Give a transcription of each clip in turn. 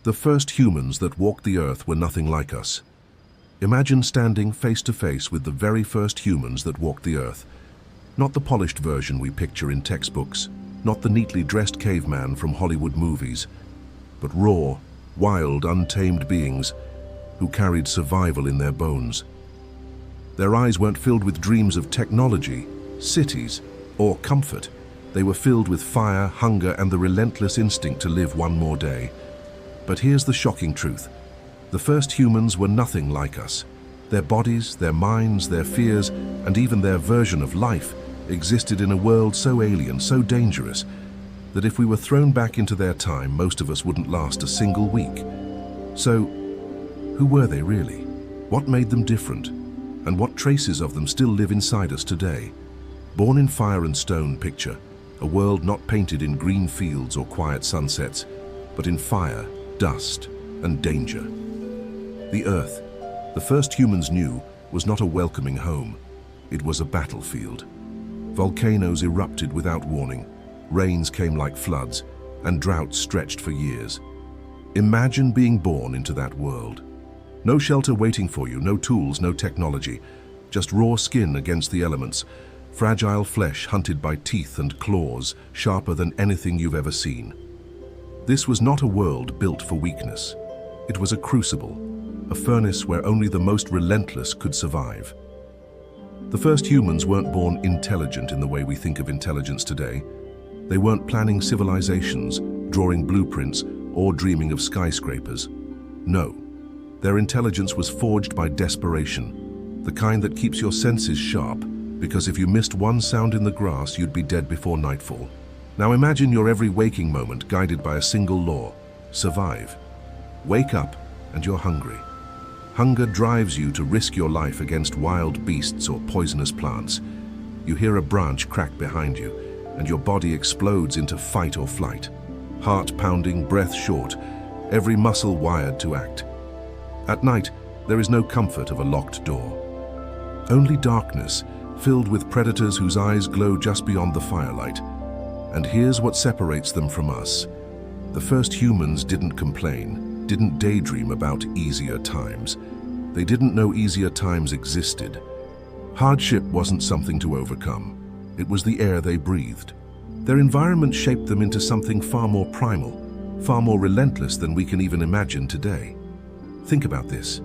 The first humans that walked the earth were nothing like us. Imagine standing face to face with the very first humans that walked the earth. Not the polished version we picture in textbooks, not the neatly dressed caveman from Hollywood movies, but raw, wild, untamed beings who carried survival in their bones. Their eyes weren't filled with dreams of technology, cities, or comfort. They were filled with fire, hunger, and the relentless instinct to live one more day. But here's the shocking truth. The first humans were nothing like us. Their bodies, their minds, their fears, and even their version of life existed in a world so alien, so dangerous, that if we were thrown back into their time, most of us wouldn't last a single week. So, who were they really? What made them different? And what traces of them still live inside us today? Born in fire and stone, picture a world not painted in green fields or quiet sunsets, but in fire, dust, and danger. The Earth, the first humans knew, was not a welcoming home. It was a battlefield. Volcanoes erupted without warning, rains came like floods, and droughts stretched for years. Imagine being born into that world. No shelter waiting for you, no tools, no technology, just raw skin against the elements, fragile flesh hunted by teeth and claws sharper than anything you've ever seen. This was not a world built for weakness. It was a crucible, a furnace where only the most relentless could survive. The first humans weren't born intelligent in the way we think of intelligence today. They weren't planning civilizations, drawing blueprints, or dreaming of skyscrapers. No, their intelligence was forged by desperation, the kind that keeps your senses sharp, because if you missed one sound in the grass, you'd be dead before nightfall. Now imagine your every waking moment guided by a single law: survive. Wake up and you're hungry. Hunger drives you to risk your life against wild beasts or poisonous plants. You hear a branch crack behind you, and your body explodes into fight or flight. Heart pounding, breath short, every muscle wired to act. At night, there is no comfort of a locked door. Only darkness, filled with predators whose eyes glow just beyond the firelight. And here's what separates them from us. The first humans didn't complain, didn't daydream about easier times. They didn't know easier times existed. Hardship wasn't something to overcome. It was the air they breathed. Their environment shaped them into something far more primal, far more relentless than we can even imagine today. Think about this.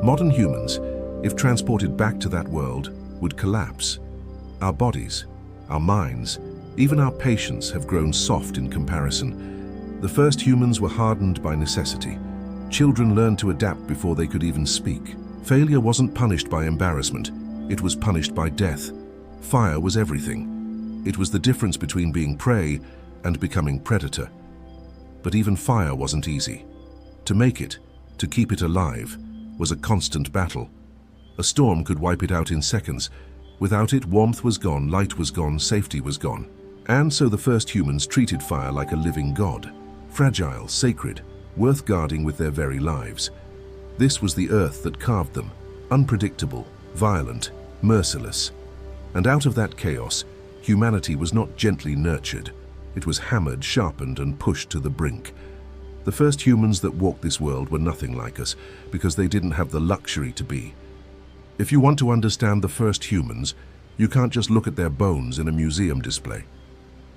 Modern humans, if transported back to that world, would collapse. Our bodies, our minds, even our patience have grown soft in comparison. The first humans were hardened by necessity. Children learned to adapt before they could even speak. Failure wasn't punished by embarrassment, it was punished by death. Fire was everything. It was the difference between being prey and becoming predator. But even fire wasn't easy. To make it, to keep it alive, was a constant battle. A storm could wipe it out in seconds. Without it, warmth was gone, light was gone, safety was gone. And so the first humans treated fire like a living god, fragile, sacred, worth guarding with their very lives. This was the earth that carved them, unpredictable, violent, merciless. And out of that chaos, humanity was not gently nurtured. It was hammered, sharpened, and pushed to the brink. The first humans that walked this world were nothing like us because they didn't have the luxury to be. If you want to understand the first humans, you can't just look at their bones in a museum display.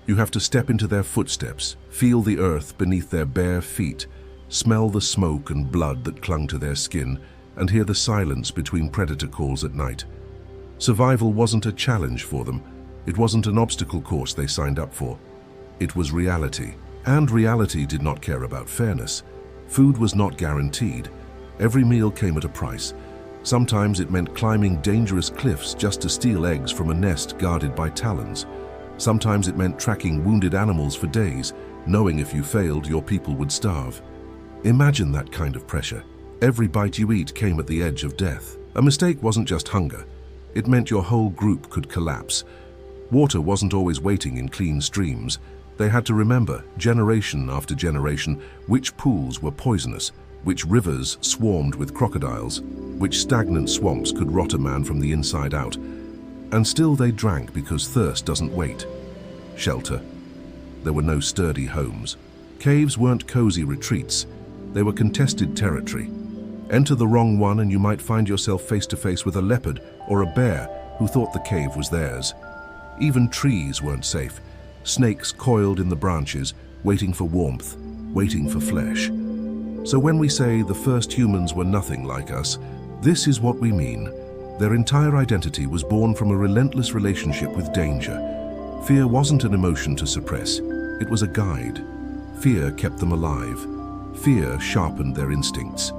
You have to step into their footsteps, feel the earth beneath their bare feet, smell the smoke and blood that clung to their skin, and hear the silence between predator calls at night. Survival wasn't a challenge for them. It wasn't an obstacle course they signed up for. It was reality. And reality did not care about fairness. Food was not guaranteed. Every meal came at a price. Sometimes it meant climbing dangerous cliffs just to steal eggs from a nest guarded by talons. Sometimes it meant tracking wounded animals for days, knowing if you failed, your people would starve. Imagine that kind of pressure. Every bite you eat came at the edge of death. A mistake wasn't just hunger. It meant your whole group could collapse. Water wasn't always waiting in clean streams. They had to remember, generation after generation, which pools were poisonous, which rivers swarmed with crocodiles, which stagnant swamps could rot a man from the inside out. And still they drank because thirst doesn't wait. Shelter. There were no sturdy homes. Caves weren't cozy retreats. They were contested territory. Enter the wrong one and you might find yourself face to face with a leopard or a bear who thought the cave was theirs. Even trees weren't safe. Snakes coiled in the branches, waiting for warmth, waiting for flesh. So when we say the first humans were nothing like us, this is what we mean. Their entire identity was born from a relentless relationship with danger. Fear wasn't an emotion to suppress. It was a guide. Fear kept them alive. Fear sharpened their instincts.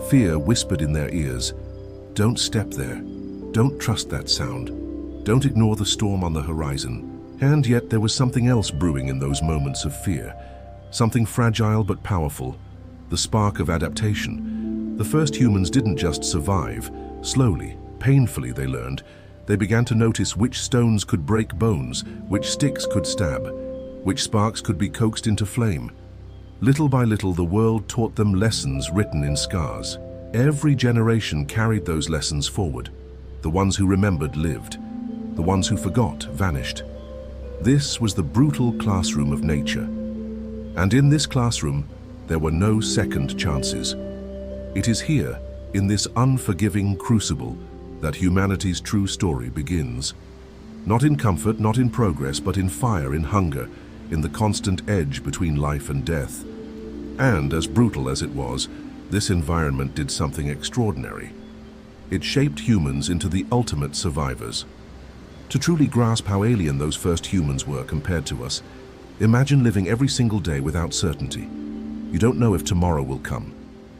Fear whispered in their ears, "Don't step there. Don't trust that sound. Don't ignore the storm on the horizon." And yet there was something else brewing in those moments of fear. Something fragile but powerful. The spark of adaptation. The first humans didn't just survive. Slowly, painfully they learned. They began to notice which stones could break bones, which sticks could stab, which sparks could be coaxed into flame. Little by little, the world taught them lessons written in scars. Every generation carried those lessons forward. The ones who remembered lived. The ones who forgot vanished. This was the brutal classroom of nature. And in this classroom, there were no second chances. It is here, in this unforgiving crucible, that humanity's true story begins. Not in comfort, not in progress, but in fire, in hunger, in the constant edge between life and death. And as brutal as it was, this environment did something extraordinary. It shaped humans into the ultimate survivors. To truly grasp how alien those first humans were compared to us, imagine living every single day without certainty. You don't know if tomorrow will come.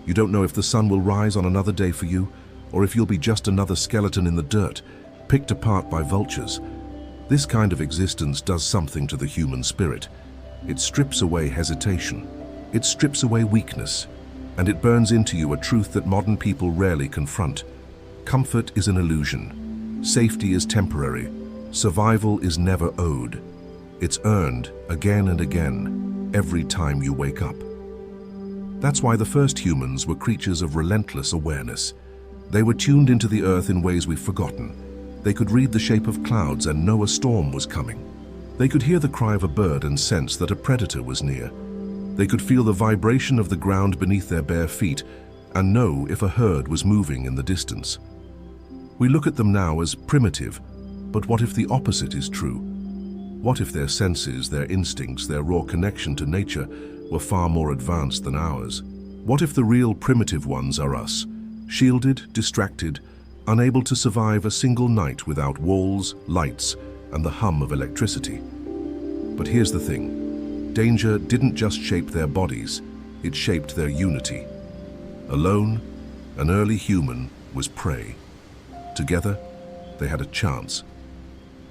You don't know if the sun will rise on another day for you, or if you'll be just another skeleton in the dirt, picked apart by vultures. This kind of existence does something to the human spirit. It strips away hesitation. It strips away weakness. And it burns into you a truth that modern people rarely confront. Comfort is an illusion. Safety is temporary. Survival is never owed. It's earned again and again, every time you wake up. That's why the first humans were creatures of relentless awareness. They were tuned into the earth in ways we've forgotten. They could read the shape of clouds and know a storm was coming. They could hear the cry of a bird and sense that a predator was near. They could feel the vibration of the ground beneath their bare feet and know if a herd was moving in the distance. We look at them now as primitive, but what if the opposite is true? What if their senses, their instincts, their raw connection to nature were far more advanced than ours? What if the real primitive ones are us, shielded, distracted, unable to survive a single night without walls, lights, and the hum of electricity? But here's the thing. Danger didn't just shape their bodies, it shaped their unity. Alone, an early human was prey. Together, they had a chance.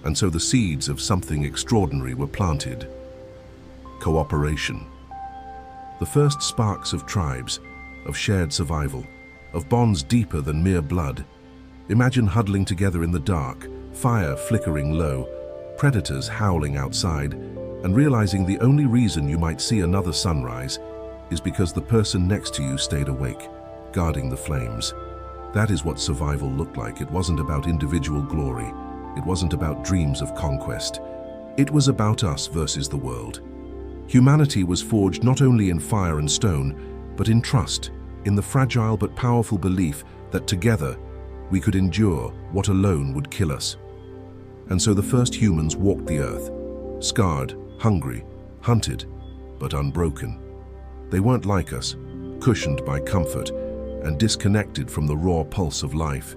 And so the seeds of something extraordinary were planted. Cooperation. The first sparks of tribes, of shared survival, of bonds deeper than mere blood. Imagine huddling together in the dark, fire flickering low, predators howling outside, and realizing the only reason you might see another sunrise is because the person next to you stayed awake, guarding the flames. That is what survival looked like. It wasn't about individual glory. It wasn't about dreams of conquest. It was about us versus the world. Humanity was forged not only in fire and stone, but in trust, in the fragile but powerful belief that together we could endure what alone would kill us. And so the first humans walked the earth, scarred, hungry, hunted, but unbroken. They weren't like us, cushioned by comfort and disconnected from the raw pulse of life.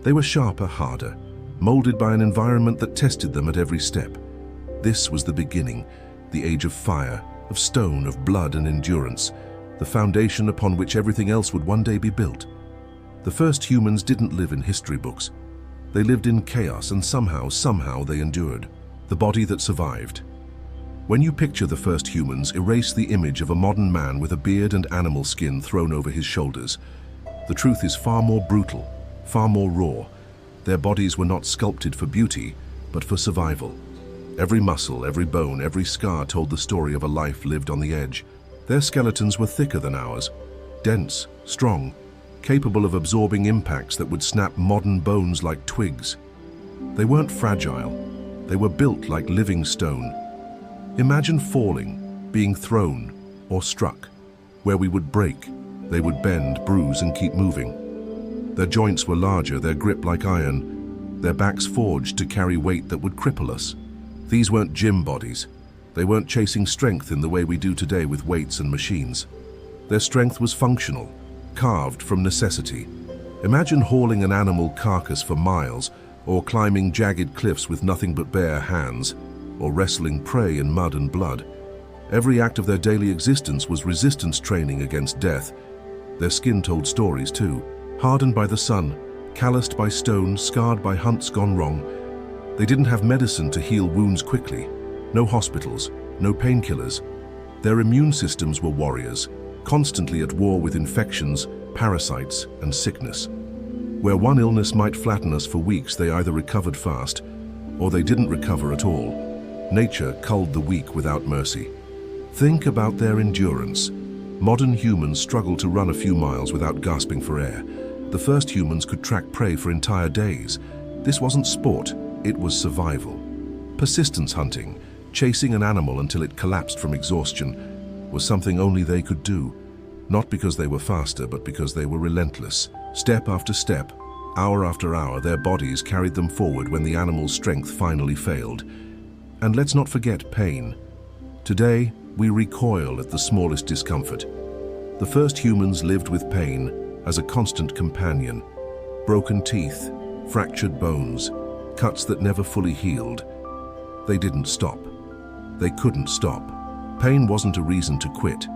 They were sharper, harder, molded by an environment that tested them at every step. This was the beginning, the age of fire, of stone, of blood and endurance, the foundation upon which everything else would one day be built. The first humans didn't live in history books. They lived in chaos, and somehow they endured. The body that survived. When you picture the first humans, erase the image of a modern man with a beard and animal skin thrown over his shoulders. The truth is far more brutal, far more raw. Their bodies were not sculpted for beauty, but for survival. Every muscle, every bone, every scar told the story of a life lived on the edge. Their skeletons were thicker than ours, dense, strong, capable of absorbing impacts that would snap modern bones like twigs. They weren't fragile. They were built like living stone. Imagine falling, being thrown, or struck. Where we would break, they would bend, bruise, and keep moving. Their joints were larger, their grip like iron, their backs forged to carry weight that would cripple us. These weren't gym bodies. They weren't chasing strength in the way we do today with weights and machines. Their strength was functional, carved from necessity. Imagine hauling an animal carcass for miles, or climbing jagged cliffs with nothing but bare hands, or wrestling prey in mud and blood. Every act of their daily existence was resistance training against death. Their skin told stories too, hardened by the sun, calloused by stones, scarred by hunts gone wrong. They didn't have medicine to heal wounds quickly, no hospitals, no painkillers. Their immune systems were warriors, constantly at war with infections, parasites, and sickness. Where one illness might flatten us for weeks, they either recovered fast, or they didn't recover at all. Nature culled the weak without mercy. Think about their endurance. Modern humans struggle to run a few miles without gasping for air. The first humans could track prey for entire days. This wasn't sport, it was survival. Persistence hunting, chasing an animal until it collapsed from exhaustion, was something only they could do. Not because they were faster, but because they were relentless. Step after step, hour after hour, their bodies carried them forward when the animal's strength finally failed. And let's not forget pain. Today, we recoil at the smallest discomfort. The first humans lived with pain as a constant companion. Broken teeth, fractured bones, cuts that never fully healed. They didn't stop. They couldn't stop. Pain wasn't a reason to quit.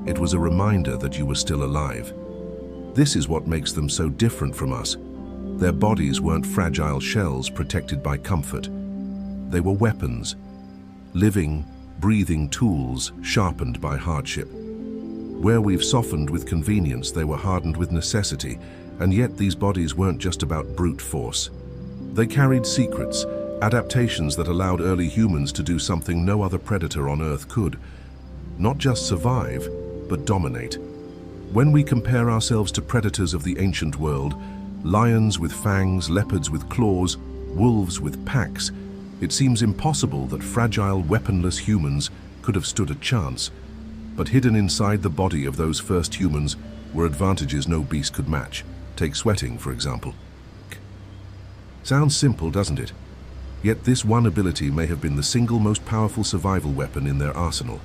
It was a reminder that you were still alive. This is what makes them so different from us. Their bodies weren't fragile shells protected by comfort. They were weapons, living, breathing tools sharpened by hardship. Where we've softened with convenience, they were hardened with necessity, and yet these bodies weren't just about brute force. They carried secrets, adaptations that allowed early humans to do something no other predator on Earth could. Not just survive, but dominate. When we compare ourselves to predators of the ancient world, lions with fangs, leopards with claws, wolves with packs, it seems impossible that fragile, weaponless humans could have stood a chance. But hidden inside the body of those first humans were advantages no beast could match. Take sweating, for example. Sounds simple, doesn't it? Yet this one ability may have been the single most powerful survival weapon in their arsenal.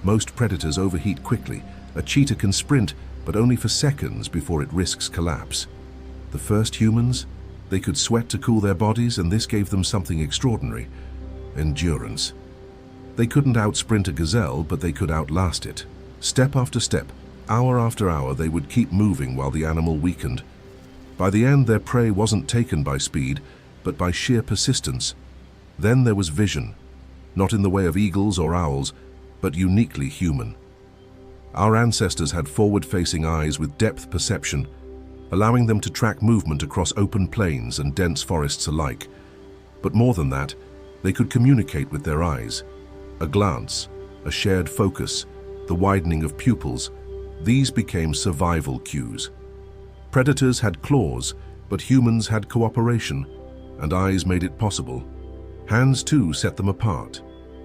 Most predators overheat quickly. A cheetah can sprint, but only for seconds before it risks collapse. The first humans? They could sweat to cool their bodies, and this gave them something extraordinary: endurance. They couldn't outsprint a gazelle, but they could outlast it. Step after step, hour after hour, they would keep moving while the animal weakened. By the end, their prey wasn't taken by speed, but by sheer persistence. Then there was vision, not in the way of eagles or owls, but uniquely human. Our ancestors had forward-facing eyes with depth perception, allowing them to track movement across open plains and dense forests alike. But more than that, they could communicate with their eyes. A glance, a shared focus, the widening of pupils, these became survival cues. Predators had claws, but humans had cooperation, and eyes made it possible. Hands too set them apart,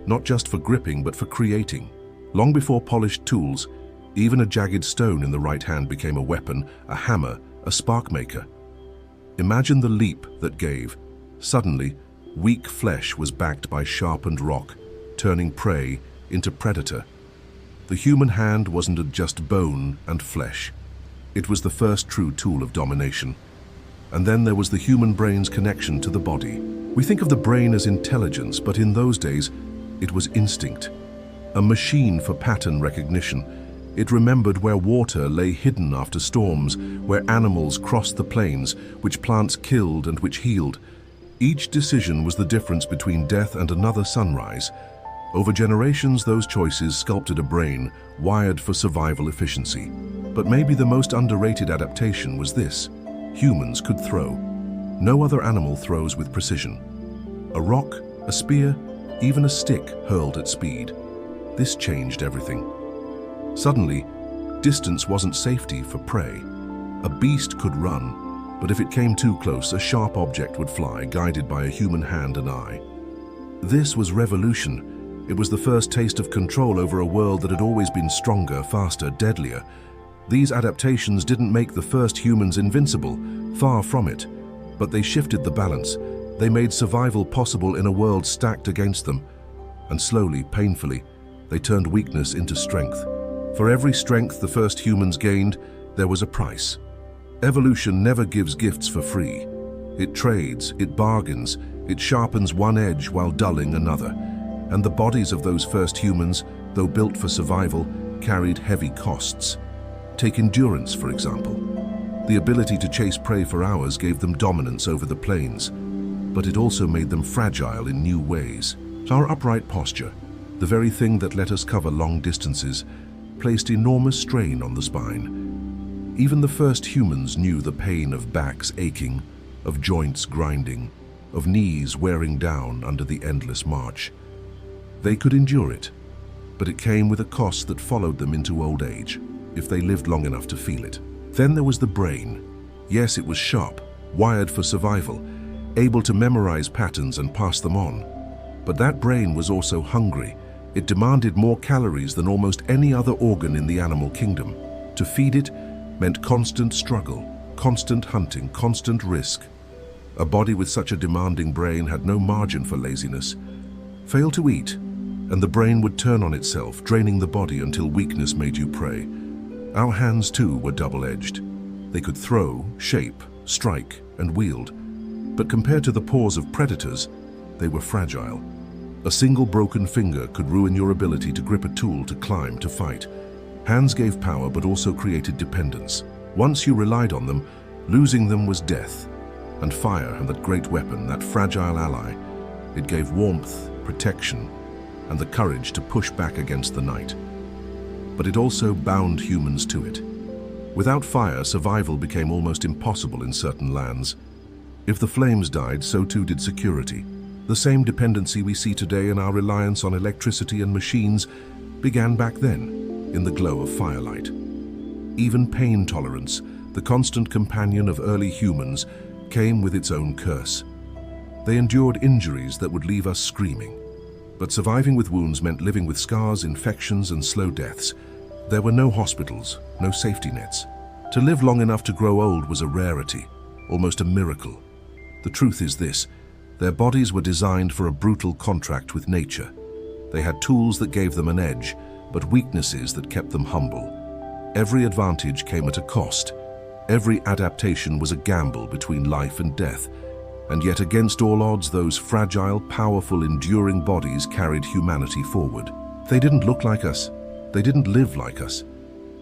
not just for gripping but for creating. Long before polished tools, even a jagged stone in the right hand became a weapon, a hammer, a spark maker. Imagine the leap that gave. Suddenly, weak flesh was backed by sharpened rock, turning prey into predator. The human hand wasn't just bone and flesh. It was the first true tool of domination. And then there was the human brain's connection to the body. We think of the brain as intelligence, but in those days, it was instinct. A machine for pattern recognition. It remembered where water lay hidden after storms, where animals crossed the plains, which plants killed and which healed. Each decision was the difference between death and another sunrise. Over generations, those choices sculpted a brain wired for survival efficiency. But maybe the most underrated adaptation was this: humans could throw. No other animal throws with precision. A rock, a spear, even a stick hurled at speed. This changed everything. Suddenly, distance wasn't safety for prey. A beast could run, but if it came too close, a sharp object would fly, guided by a human hand and eye. This was revolution. It was the first taste of control over a world that had always been stronger, faster, deadlier. These adaptations didn't make the first humans invincible, far from it, but they shifted the balance. They made survival possible in a world stacked against them. And slowly, painfully, they turned weakness into strength. For every strength the first humans gained, there was a price. Evolution never gives gifts for free. It trades, it bargains, it sharpens one edge while dulling another. And the bodies of those first humans, though built for survival, carried heavy costs. Take endurance, for example. The ability to chase prey for hours gave them dominance over the plains, but it also made them fragile in new ways. Our upright posture, the very thing that let us cover long distances, placed enormous strain on the spine. Even the first humans knew the pain of backs aching, of joints grinding, of knees wearing down under the endless march. They could endure it, but it came with a cost that followed them into old age, if they lived long enough to feel it. Then there was the brain. Yes, it was sharp, wired for survival, able to memorize patterns and pass them on. But that brain was also hungry. It demanded more calories than almost any other organ in the animal kingdom. To feed it meant constant struggle, constant hunting, constant risk. A body with such a demanding brain had no margin for laziness. Fail to eat, and the brain would turn on itself, draining the body until weakness made you prey. Our hands, too, were double-edged. They could throw, shape, strike, and wield. But compared to the paws of predators, they were fragile. A single broken finger could ruin your ability to grip a tool, to climb, to fight. Hands gave power, but also created dependence. Once you relied on them, losing them was death. And fire, and that great weapon, that fragile ally, it gave warmth, protection, and the courage to push back against the night. But it also bound humans to it. Without fire, survival became almost impossible in certain lands. If the flames died, so too did security. The same dependency we see today in our reliance on electricity and machines began back then, in the glow of firelight. Even pain tolerance, the constant companion of early humans, came with its own curse. They endured injuries that would leave us screaming. But surviving with wounds meant living with scars, infections, and slow deaths. There were no hospitals, no safety nets. To live long enough to grow old was a rarity, almost a miracle. The truth is this: their bodies were designed for a brutal contract with nature. They had tools that gave them an edge, but weaknesses that kept them humble. Every advantage came at a cost. Every adaptation was a gamble between life and death. And yet, against all odds, those fragile, powerful, enduring bodies carried humanity forward. They didn't look like us. They didn't live like us.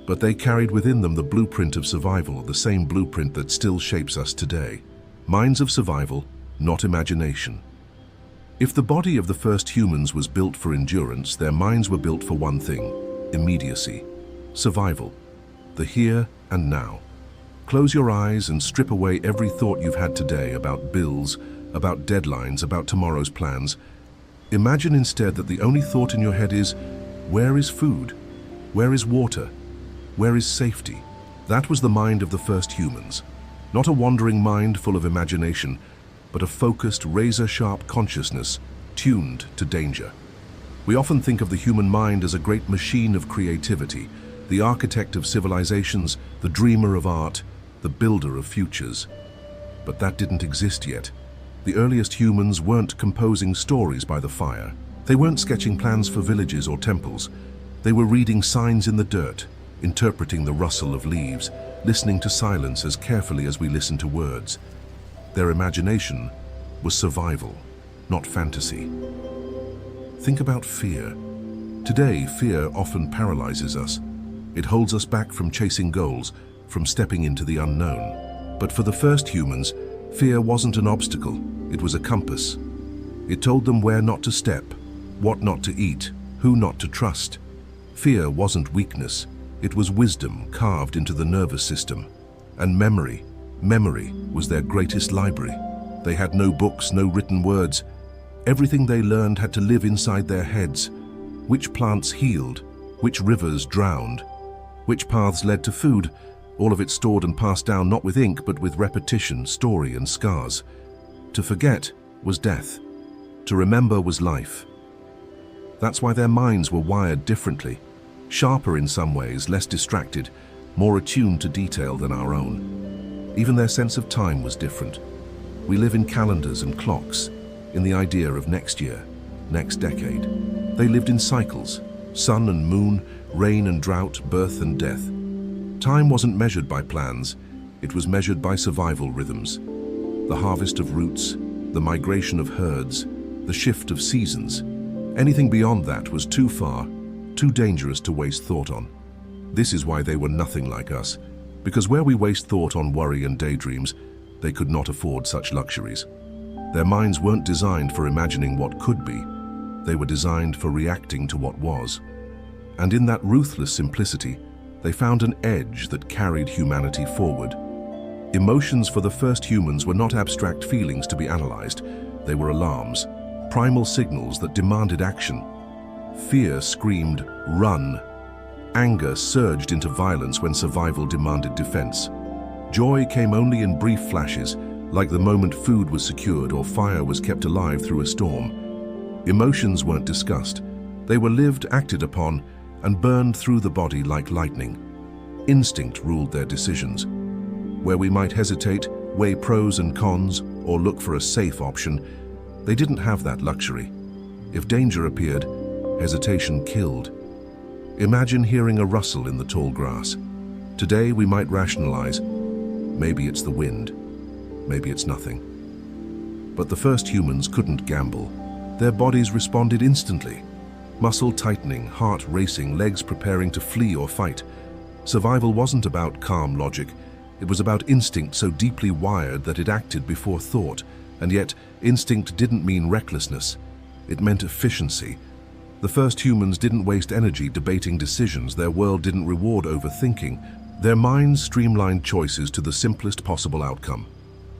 But they carried within them the blueprint of survival, the same blueprint that still shapes us today. Minds of survival, not imagination. If the body of the first humans was built for endurance, their minds were built for one thing: immediacy, survival, the here and now. Close your eyes and strip away every thought you've had today about bills, about deadlines, about tomorrow's plans. Imagine instead that the only thought in your head is, where is food? Where is water? Where is safety? That was the mind of the first humans. Not a wandering mind full of imagination, but a focused, razor-sharp consciousness tuned to danger. We often think of the human mind as a great machine of creativity, the architect of civilizations, the dreamer of art, the builder of futures. But that didn't exist yet. The earliest humans weren't composing stories by the fire. They weren't sketching plans for villages or temples. They were reading signs in the dirt, interpreting the rustle of leaves, listening to silence as carefully as we listen to words. Their imagination was survival, not fantasy. Think about fear. Today, fear often paralyzes us. It holds us back from chasing goals, from stepping into the unknown. But for the first humans, fear wasn't an obstacle, it was a compass. It told them where not to step, what not to eat, who not to trust. Fear wasn't weakness, it was wisdom carved into the nervous system. And memory was their greatest library. They had no books, no written words. Everything they learned had to live inside their heads. Which plants healed, which rivers drowned, which paths led to food, all of it stored and passed down not with ink but with repetition, story and scars. To forget was death. To remember was life. That's why their minds were wired differently, sharper in some ways, less distracted, more attuned to detail than our own. Even their sense of time was different. We live in calendars and clocks, in the idea of next year, next decade. They lived in cycles, sun and moon, rain and drought, birth and death. Time wasn't measured by plans, it was measured by survival rhythms. The harvest of roots, the migration of herds, the shift of seasons. Anything beyond that was too far, too dangerous to waste thought on. This is why they were nothing like us, because where we waste thought on worry and daydreams, they could not afford such luxuries. Their minds weren't designed for imagining what could be, they were designed for reacting to what was. And in that ruthless simplicity, they found an edge that carried humanity forward. Emotions for the first humans were not abstract feelings to be analyzed, they were alarms, primal signals that demanded action. Fear screamed, "Run!" Anger surged into violence when survival demanded defense. Joy came only in brief flashes, like the moment food was secured or fire was kept alive through a storm. Emotions weren't discussed. They were lived, acted upon, and burned through the body like lightning. Instinct ruled their decisions. Where we might hesitate, weigh pros and cons, or look for a safe option, they didn't have that luxury. If danger appeared, hesitation killed. Imagine hearing a rustle in the tall grass. Today we might rationalize, maybe it's the wind, maybe it's nothing. But the first humans couldn't gamble. Their bodies responded instantly. Muscle tightening, heart racing, legs preparing to flee or fight. Survival wasn't about calm logic. It was about instinct so deeply wired that it acted before thought. And yet, instinct didn't mean recklessness. It meant efficiency. The first humans didn't waste energy debating decisions. Their world didn't reward overthinking. Their minds streamlined choices to the simplest possible outcome.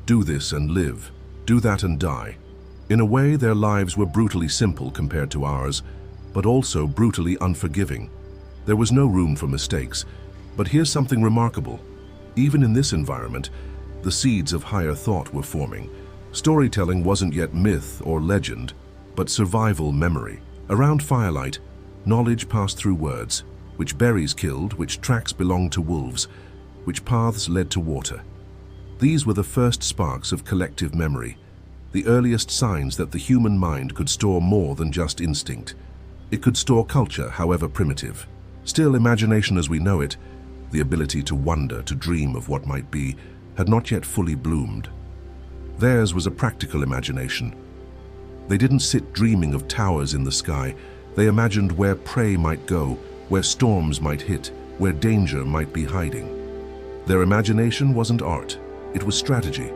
Do this and live. Do that and die. In a way, their lives were brutally simple compared to ours, but also brutally unforgiving. There was no room for mistakes. But here's something remarkable. Even in this environment, the seeds of higher thought were forming. Storytelling wasn't yet myth or legend, but survival memory. Around firelight, knowledge passed through words, which berries killed, which tracks belonged to wolves, which paths led to water. These were the first sparks of collective memory, the earliest signs that the human mind could store more than just instinct. It could store culture, however primitive. Still, imagination as we know it, the ability to wonder, to dream of what might be, had not yet fully bloomed. Theirs was a practical imagination. They didn't sit dreaming of towers in the sky. They imagined where prey might go, where storms might hit, where danger might be hiding. Their imagination wasn't art, it was strategy.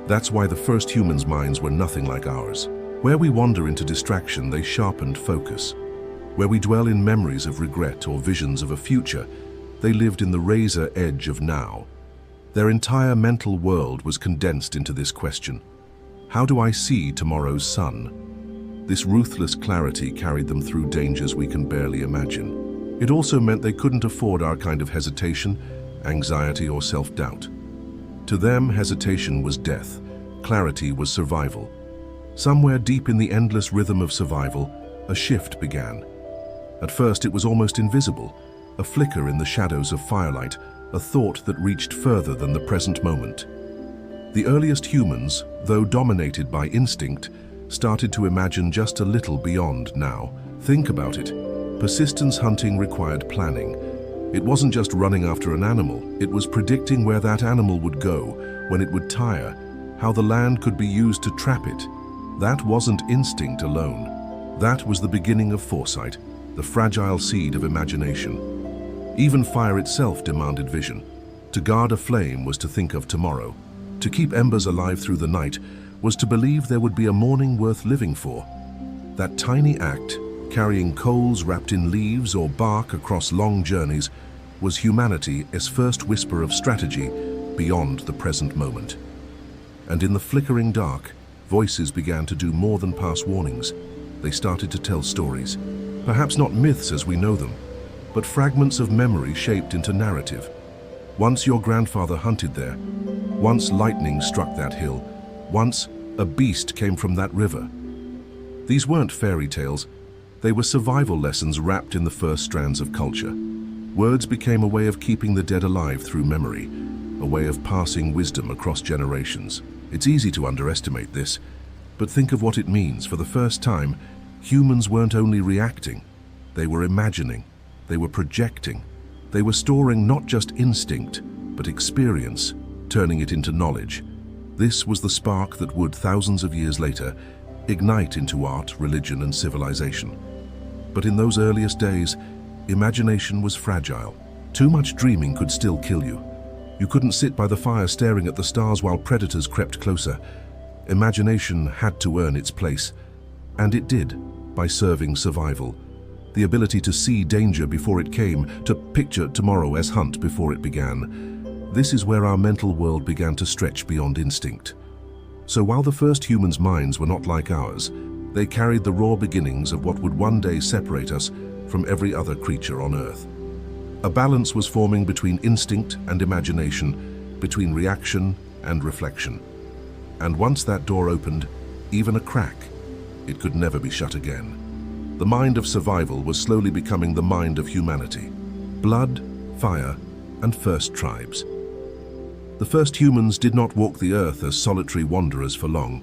That's why the first humans' minds were nothing like ours. Where we wander into distraction, they sharpened focus. Where we dwell in memories of regret or visions of a future, they lived in the razor edge of now. Their entire mental world was condensed into this question: how do I see tomorrow's sun? This ruthless clarity carried them through dangers we can barely imagine. It also meant they couldn't afford our kind of hesitation, anxiety, or self-doubt. To them, hesitation was death, clarity was survival. Somewhere deep in the endless rhythm of survival, a shift began. At first it was almost invisible, a flicker in the shadows of firelight, a thought that reached further than the present moment. The earliest humans, though dominated by instinct, started to imagine just a little beyond now. Think about it. Persistence hunting required planning. It wasn't just running after an animal, it was predicting where that animal would go, when it would tire, how the land could be used to trap it. That wasn't instinct alone. That was the beginning of foresight, the fragile seed of imagination. Even fire itself demanded vision. To guard a flame was to think of tomorrow. To keep embers alive through the night was to believe there would be a morning worth living for. That tiny act, carrying coals wrapped in leaves or bark across long journeys, was humanity's first whisper of strategy beyond the present moment. And in the flickering dark, voices began to do more than pass warnings. They started to tell stories. Perhaps not myths as we know them, but fragments of memory shaped into narrative. Once your grandfather hunted there. Once lightning struck that hill. Once a beast came from that river. These weren't fairy tales. They were survival lessons wrapped in the first strands of culture. Words became a way of keeping the dead alive through memory, a way of passing wisdom across generations. It's easy to underestimate this, but think of what it means. For the first time, humans weren't only reacting, they were imagining, they were projecting, they were storing not just instinct, but experience, turning it into knowledge. This was the spark that would, thousands of years later, ignite into art, religion, and civilization. But in those earliest days, imagination was fragile. Too much dreaming could still kill you. You couldn't sit by the fire staring at the stars while predators crept closer. Imagination had to earn its place, and it did, by serving survival. The ability to see danger before it came, to picture tomorrow as hunt before it began. This is where our mental world began to stretch beyond instinct. So while the first humans' minds were not like ours, they carried the raw beginnings of what would one day separate us from every other creature on Earth. A balance was forming between instinct and imagination, between reaction and reflection. And once that door opened, even a crack, it could never be shut again. The mind of survival was slowly becoming the mind of humanity. Blood, fire, and first tribes. The first humans did not walk the earth as solitary wanderers for long.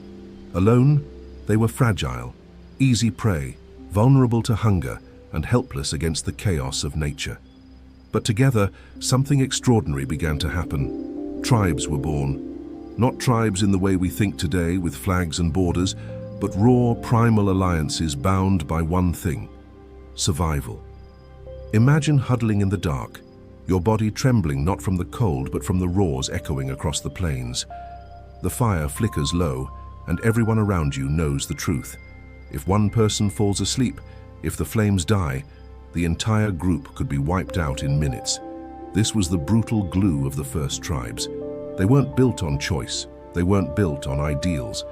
Alone, they were fragile, easy prey, vulnerable to hunger, and helpless against the chaos of nature. But together, something extraordinary began to happen. Tribes were born. Not tribes in the way we think today, with flags and borders, but raw, primal alliances bound by one thing: survival. Imagine huddling in the dark, your body trembling not from the cold but from the roars echoing across the plains. The fire flickers low, and everyone around you knows the truth. If one person falls asleep, if the flames die, the entire group could be wiped out in minutes. This was the brutal glue of the first tribes. They weren't built on choice. They weren't built on ideals.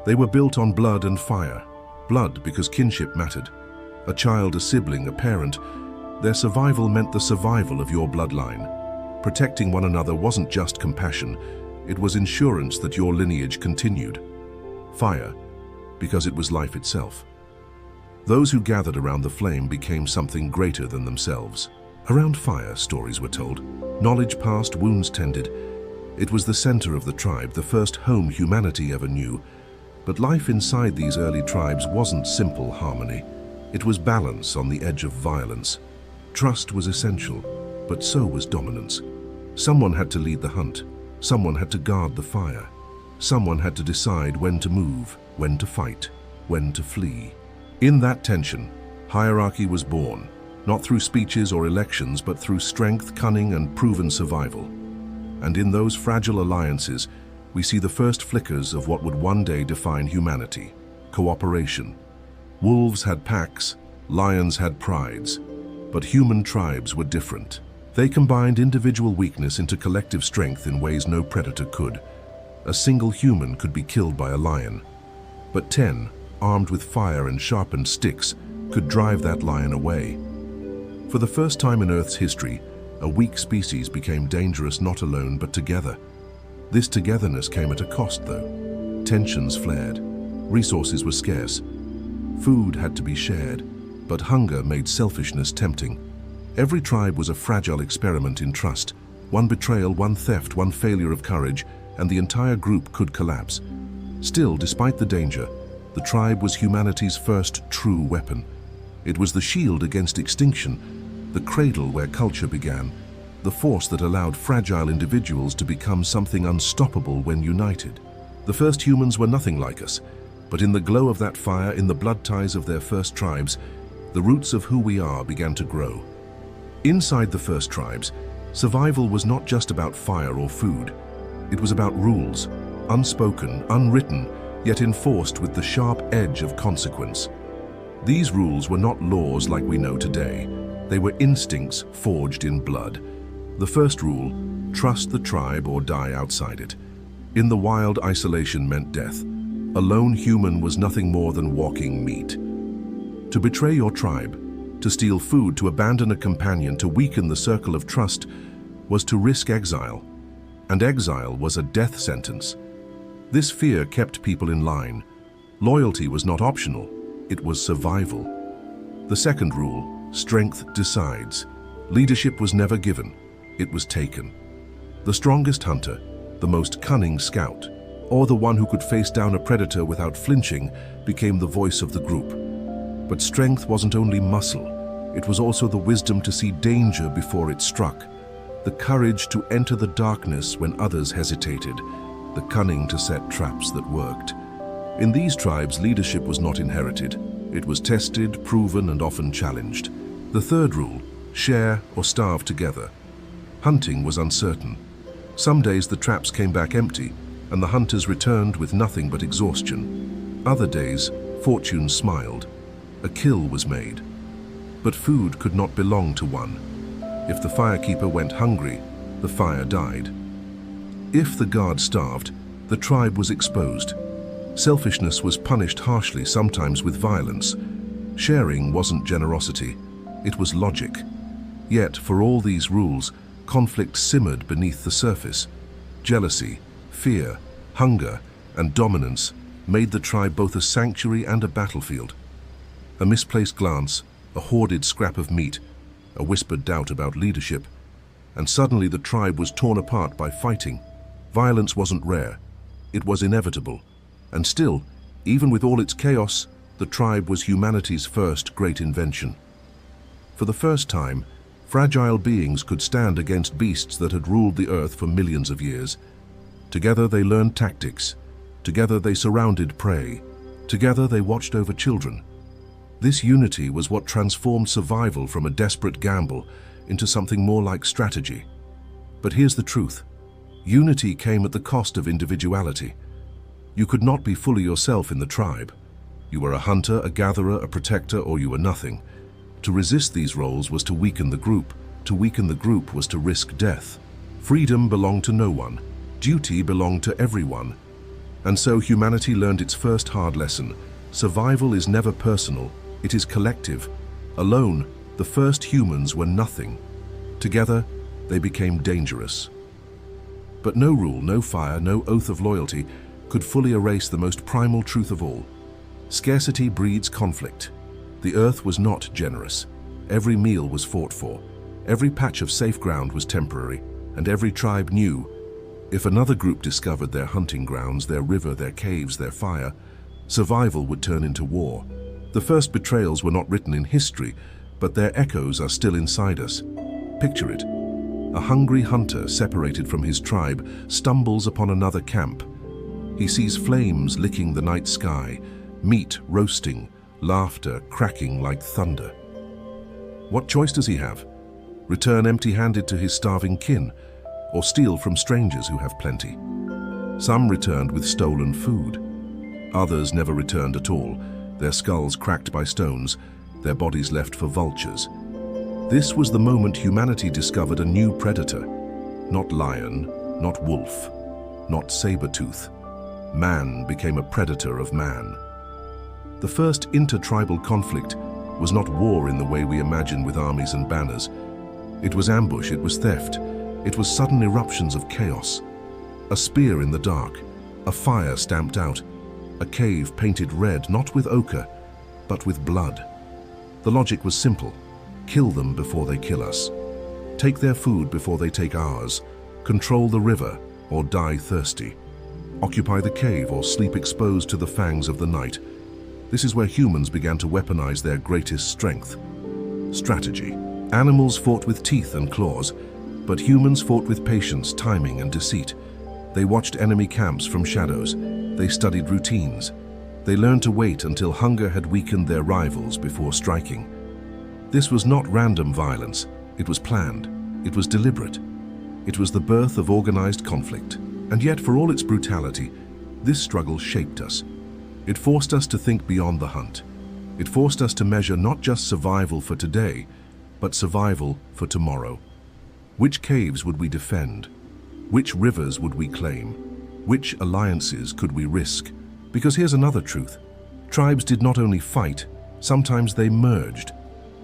They were built on blood and fire. Blood because kinship mattered. A child, a sibling, a parent. Their survival meant the survival of your bloodline. Protecting one another wasn't just compassion. It was insurance that your lineage continued. Fire, because it was life itself. Those who gathered around the flame became something greater than themselves. Around fire, stories were told. Knowledge passed, wounds tended. It was the center of the tribe, the first home humanity ever knew. But life inside these early tribes wasn't simple harmony. It was balance on the edge of violence. Trust was essential, but so was dominance. Someone had to lead the hunt. Someone had to guard the fire. Someone had to decide when to move, when to fight, when to flee. In that tension, hierarchy was born, not through speeches or elections, but through strength, cunning, and proven survival. And in those fragile alliances, we see the first flickers of what would one day define humanity: cooperation. Wolves had packs, lions had prides, but human tribes were different. They combined individual weakness into collective strength in ways no predator could. A single human could be killed by a lion, but 10, armed with fire and sharpened sticks, could drive that lion away. For the first time in Earth's history, a weak species became dangerous not alone but together. This togetherness came at a cost, though. Tensions flared. Resources were scarce. Food had to be shared, but hunger made selfishness tempting. Every tribe was a fragile experiment in trust. One betrayal, one theft, one failure of courage, and the entire group could collapse. Still, despite the danger, the tribe was humanity's first true weapon. It was the shield against extinction, the cradle where culture began, the force that allowed fragile individuals to become something unstoppable when united. The first humans were nothing like us, but in the glow of that fire, in the blood ties of their first tribes, the roots of who we are began to grow. Inside the first tribes, survival was not just about fire or food. It was about rules, unspoken, unwritten, yet enforced with the sharp edge of consequence. These rules were not laws like we know today. They were instincts forged in blood. The first rule: trust the tribe or die outside it. In the wild, isolation meant death. A lone human was nothing more than walking meat. To betray your tribe, to steal food, to abandon a companion, to weaken the circle of trust, was to risk exile. And exile was a death sentence. This fear kept people in line. Loyalty was not optional, it was survival. The second rule, strength decides. Leadership was never given, it was taken. The strongest hunter, the most cunning scout, or the one who could face down a predator without flinching, became the voice of the group. But strength wasn't only muscle, it was also the wisdom to see danger before it struck, the courage to enter the darkness when others hesitated, the cunning to set traps that worked. In these tribes, leadership was not inherited. It was tested, proven, and often challenged. The third rule, share or starve together. Hunting was uncertain. Some days the traps came back empty, and the hunters returned with nothing but exhaustion. Other days, fortune smiled. A kill was made. But food could not belong to one. If the firekeeper went hungry, the fire died. If the guard starved, the tribe was exposed. Selfishness was punished harshly, sometimes with violence. Sharing wasn't generosity, it was logic. Yet, for all these rules, conflict simmered beneath the surface. Jealousy, fear, hunger, and dominance made the tribe both a sanctuary and a battlefield. A misplaced glance, a hoarded scrap of meat, a whispered doubt about leadership, and suddenly the tribe was torn apart by fighting. Violence wasn't rare, it was inevitable. And still, even with all its chaos, the tribe was humanity's first great invention. For the first time, fragile beings could stand against beasts that had ruled the earth for millions of years. Together they learned tactics. Together they surrounded prey. Together they watched over children. This unity was what transformed survival from a desperate gamble into something more like strategy. But here's the truth. Unity came at the cost of individuality. You could not be fully yourself in the tribe. You were a hunter, a gatherer, a protector, or you were nothing. To resist these roles was to weaken the group. To weaken the group was to risk death. Freedom belonged to no one. Duty belonged to everyone. And so humanity learned its first hard lesson. Survival is never personal, it is collective. Alone, the first humans were nothing. Together, they became dangerous. But no rule, no fire, no oath of loyalty could fully erase the most primal truth of all. Scarcity breeds conflict. The earth was not generous. Every meal was fought for. Every patch of safe ground was temporary, and every tribe knew if another group discovered their hunting grounds, their river, their caves, their fire, survival would turn into war. The first betrayals were not written in history, but their echoes are still inside us. Picture it. A hungry hunter separated from his tribe stumbles upon another camp. He sees flames licking the night sky, meat roasting, laughter cracking like thunder. What choice does he have? Return empty-handed to his starving kin, or steal from strangers who have plenty? Some returned with stolen food. Others never returned at all, their skulls cracked by stones, their bodies left for vultures. This was the moment humanity discovered a new predator. Not lion, not wolf, not saber-tooth. Man became a predator of man. The first intertribal conflict was not war in the way we imagine with armies and banners. It was ambush, it was theft, it was sudden eruptions of chaos. A spear in the dark, a fire stamped out, a cave painted red, not with ochre, but with blood. The logic was simple. Kill them before they kill us. Take their food before they take ours. Control the river or die thirsty. Occupy the cave or sleep exposed to the fangs of the night. This is where humans began to weaponize their greatest strength. Strategy. Animals fought with teeth and claws, but humans fought with patience, timing, and deceit. They watched enemy camps from shadows. They studied routines. They learned to wait until hunger had weakened their rivals before striking. This was not random violence. It was planned. It was deliberate. It was the birth of organized conflict. And yet, for all its brutality, this struggle shaped us. It forced us to think beyond the hunt. It forced us to measure not just survival for today, but survival for tomorrow. Which caves would we defend? Which rivers would we claim? Which alliances could we risk? Because here's another truth. Tribes did not only fight, sometimes they merged.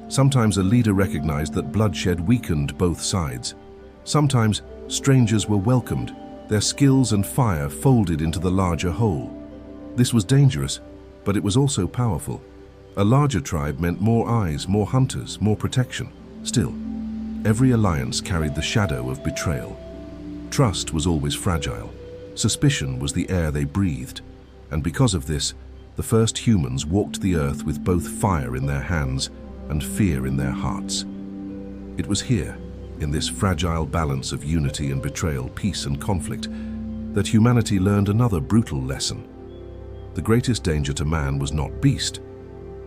Sometimes a leader recognized that bloodshed weakened both sides. Sometimes strangers were welcomed, their skills and fire folded into the larger whole. This was dangerous, but it was also powerful. A larger tribe meant more eyes, more hunters, more protection. Still, every alliance carried the shadow of betrayal. Trust was always fragile. Suspicion was the air they breathed. And because of this, the first humans walked the earth with both fire in their hands and fear in their hearts. It was here, in this fragile balance of unity and betrayal, peace and conflict, that humanity learned another brutal lesson. The greatest danger to man was not beast,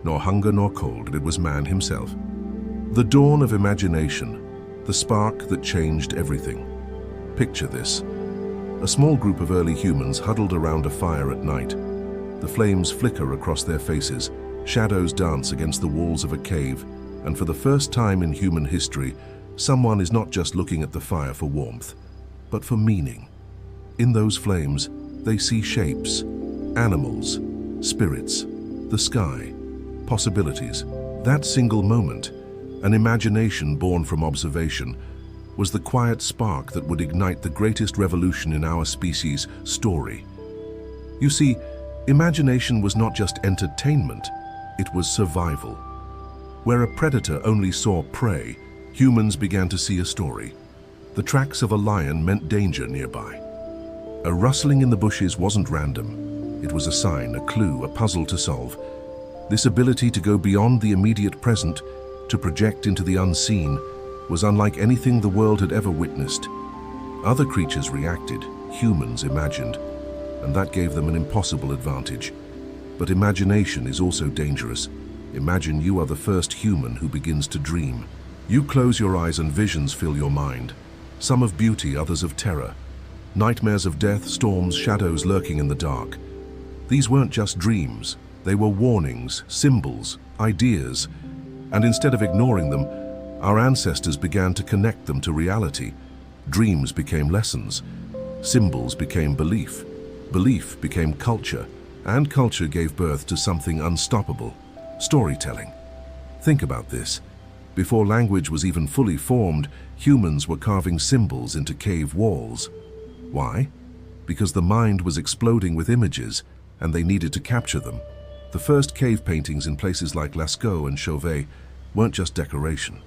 nor hunger nor cold, it was man himself. The dawn of imagination, the spark that changed everything. Picture this. A small group of early humans huddled around a fire at night. The flames flicker across their faces, shadows dance against the walls of a cave, and for the first time in human history, someone is not just looking at the fire for warmth, but for meaning. In those flames, they see shapes, animals, spirits, the sky, possibilities. That single moment, an imagination born from observation, was the quiet spark that would ignite the greatest revolution in our species' story. You see, imagination was not just entertainment, it was survival. Where a predator only saw prey, humans began to see a story. The tracks of a lion meant danger nearby. A rustling in the bushes wasn't random. It was a sign, a clue, a puzzle to solve. This ability to go beyond the immediate present, to project into the unseen, was unlike anything the world had ever witnessed. Other creatures reacted, humans imagined, and that gave them an impossible advantage. But imagination is also dangerous. Imagine you are the first human who begins to dream. You close your eyes and visions fill your mind, some of beauty, others of terror. Nightmares of death, storms, shadows lurking in the dark. These weren't just dreams, they were warnings, symbols, ideas, and instead of ignoring them, our ancestors began to connect them to reality. Dreams became lessons, symbols became belief, belief became culture, and culture gave birth to something unstoppable, storytelling. Think about this. Before language was even fully formed, humans were carving symbols into cave walls. Why? Because the mind was exploding with images, and they needed to capture them. The first cave paintings in places like Lascaux and Chauvet weren't just decoration.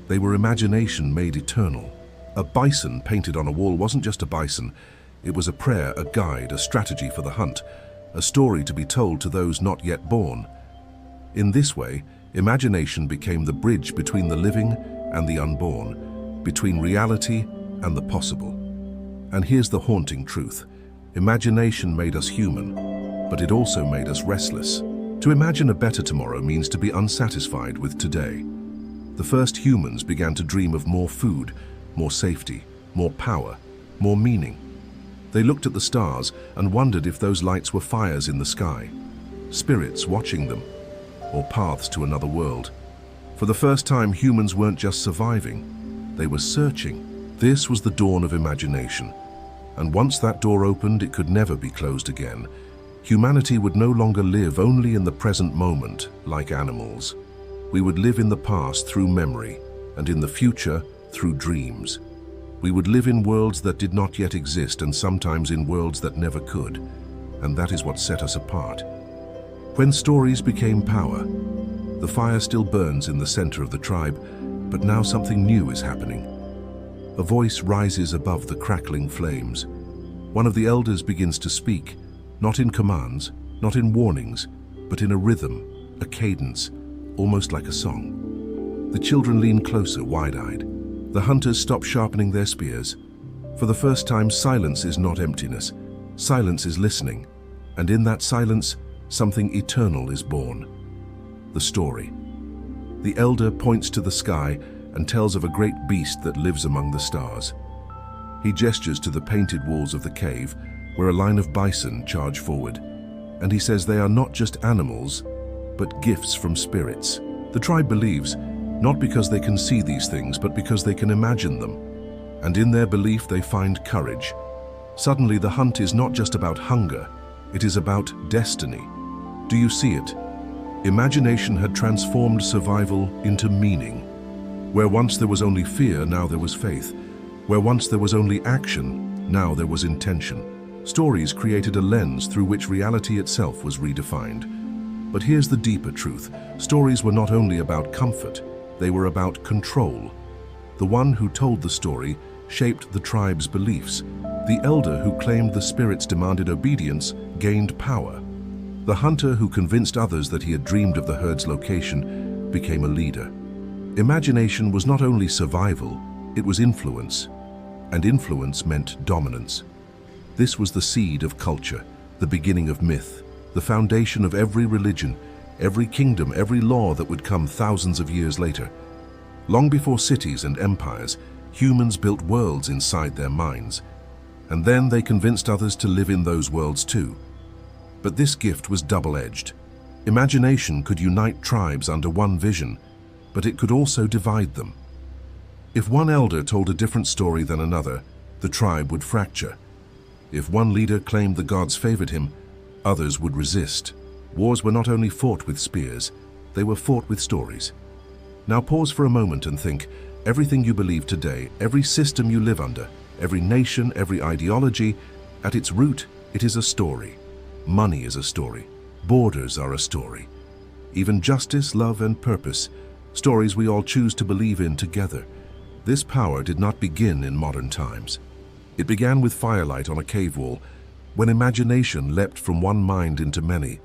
They were imagination made eternal. A bison painted on a wall wasn't just a bison. It was a prayer, a guide, a strategy for the hunt, a story to be told to those not yet born. In this way, imagination became the bridge between the living and the unborn, between reality and the possible. And here's the haunting truth. Imagination made us human, but it also made us restless. To imagine a better tomorrow means to be unsatisfied with today. The first humans began to dream of more food, more safety, more power, more meaning. They looked at the stars and wondered if those lights were fires in the sky, spirits watching them, or paths to another world. For the first time, humans weren't just surviving, they were searching. This was the dawn of imagination. And once that door opened, it could never be closed again. Humanity would no longer live only in the present moment, like animals. We would live in the past through memory, and in the future through dreams. We would live in worlds that did not yet exist, and sometimes in worlds that never could. And that is what set us apart. When stories became power, the fire still burns in the center of the tribe, but now something new is happening. A voice rises above the crackling flames. One of the elders begins to speak, not in commands, not in warnings, but in a rhythm, a cadence, almost like a song. The children lean closer, wide-eyed. The hunters stop sharpening their spears. For the first time, silence is not emptiness. Silence is listening. And in that silence, something eternal is born. The story. The elder points to the sky and tells of a great beast that lives among the stars. He gestures to the painted walls of the cave, where a line of bison charge forward, and he says they are not just animals, but gifts from spirits. The tribe believes, not because they can see these things, but because they can imagine them. And in their belief, they find courage. Suddenly, the hunt is not just about hunger, it is about destiny. Do you see it? Imagination had transformed survival into meaning. Where once there was only fear, now there was faith. Where once there was only action, now there was intention. Stories created a lens through which reality itself was redefined. But here's the deeper truth. Stories were not only about comfort, they were about control. The one who told the story shaped the tribe's beliefs. The elder who claimed the spirits demanded obedience gained power. The hunter who convinced others that he had dreamed of the herd's location became a leader. Imagination was not only survival, it was influence. And influence meant dominance. This was the seed of culture, the beginning of myth, the foundation of every religion, every kingdom, every law that would come thousands of years later. Long before cities and empires, humans built worlds inside their minds. And then they convinced others to live in those worlds too. But this gift was double-edged. Imagination could unite tribes under one vision, but it could also divide them. If one elder told a different story than another, the tribe would fracture. If one leader claimed the gods favored him, others would resist. Wars were not only fought with spears, they were fought with stories. Now pause for a moment and think, everything you believe today, every system you live under, every nation, every ideology, at its root, it is a story. Money is a story. Borders are a story. Even justice, love, and purpose, stories we all choose to believe in together. This power did not begin in modern times. It began with firelight on a cave wall, when imagination leapt from one mind into many.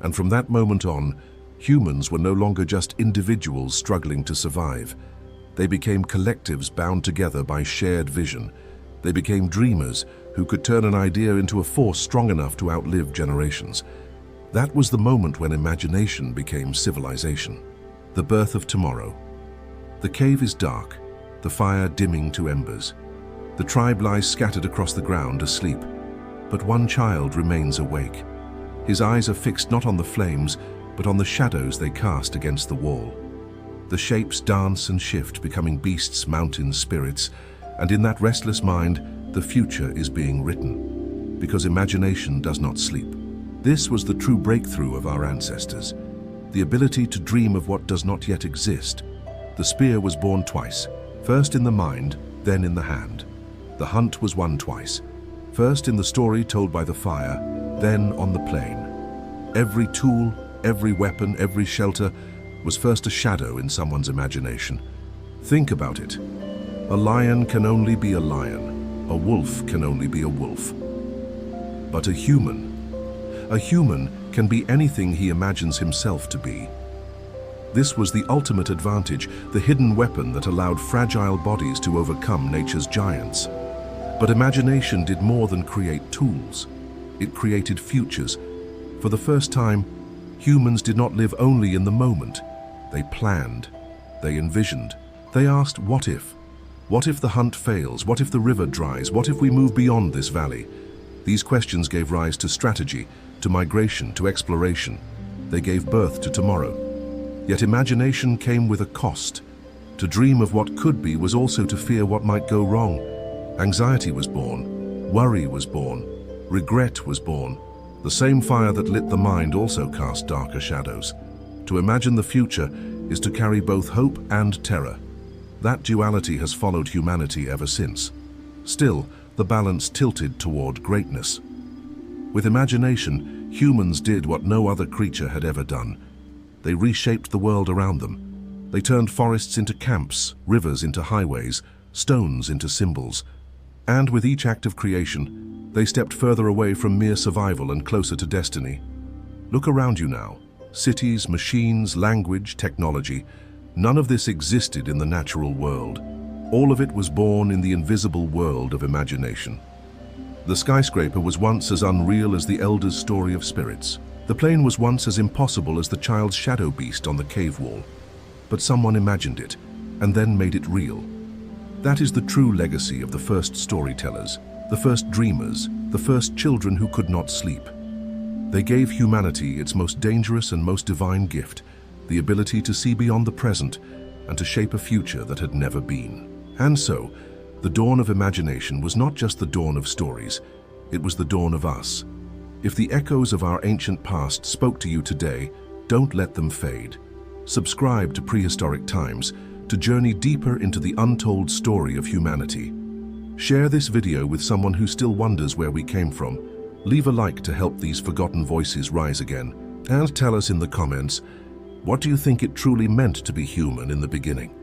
And from that moment on, humans were no longer just individuals struggling to survive. They became collectives bound together by shared vision. They became dreamers who could turn an idea into a force strong enough to outlive generations. That was the moment when imagination became civilization. The birth of tomorrow. The cave is dark, the fire dimming to embers. The tribe lies scattered across the ground asleep, but one child remains awake. His eyes are fixed not on the flames, but on the shadows they cast against the wall. The shapes dance and shift, becoming beasts, mountains, spirits, and in that restless mind, the future is being written, because imagination does not sleep. This was the true breakthrough of our ancestors, the ability to dream of what does not yet exist. The spear was born twice, first in the mind, then in the hand. The hunt was won twice, first in the story told by the fire, then on the plain. Every tool, every weapon, every shelter was first a shadow in someone's imagination. Think about it. A lion can only be a lion. A wolf can only be a wolf. But a human can be anything he imagines himself to be. This was the ultimate advantage, the hidden weapon that allowed fragile bodies to overcome nature's giants. But imagination did more than create tools. It created futures. For the first time, humans did not live only in the moment. They planned. They envisioned. They asked, what if? What if the hunt fails? What if the river dries? What if we move beyond this valley? These questions gave rise to strategy, to migration, to exploration. They gave birth to tomorrow. Yet imagination came with a cost. To dream of what could be was also to fear what might go wrong. Anxiety was born. Worry was born. Regret was born. The same fire that lit the mind also cast darker shadows. To imagine the future is to carry both hope and terror. That duality has followed humanity ever since. Still, the balance tilted toward greatness. With imagination, humans did what no other creature had ever done. They reshaped the world around them. They turned forests into camps, rivers into highways, stones into symbols. And with each act of creation, they stepped further away from mere survival and closer to destiny. Look around you now. Cities, machines, language, technology. None of this existed in the natural world. All of it was born in the invisible world of imagination. The skyscraper was once as unreal as the elder's story of spirits. The plane was once as impossible as the child's shadow beast on the cave wall. But someone imagined it, and then made it real. That is the true legacy of the first storytellers, the first dreamers, the first children who could not sleep. They gave humanity its most dangerous and most divine gift, the ability to see beyond the present and to shape a future that had never been. And so, the dawn of imagination was not just the dawn of stories, it was the dawn of us. If the echoes of our ancient past spoke to you today, don't let them fade. Subscribe to Prehistoric Times to journey deeper into the untold story of humanity. Share this video with someone who still wonders where we came from. Leave a like to help these forgotten voices rise again. And tell us in the comments, what do you think it truly meant to be human in the beginning?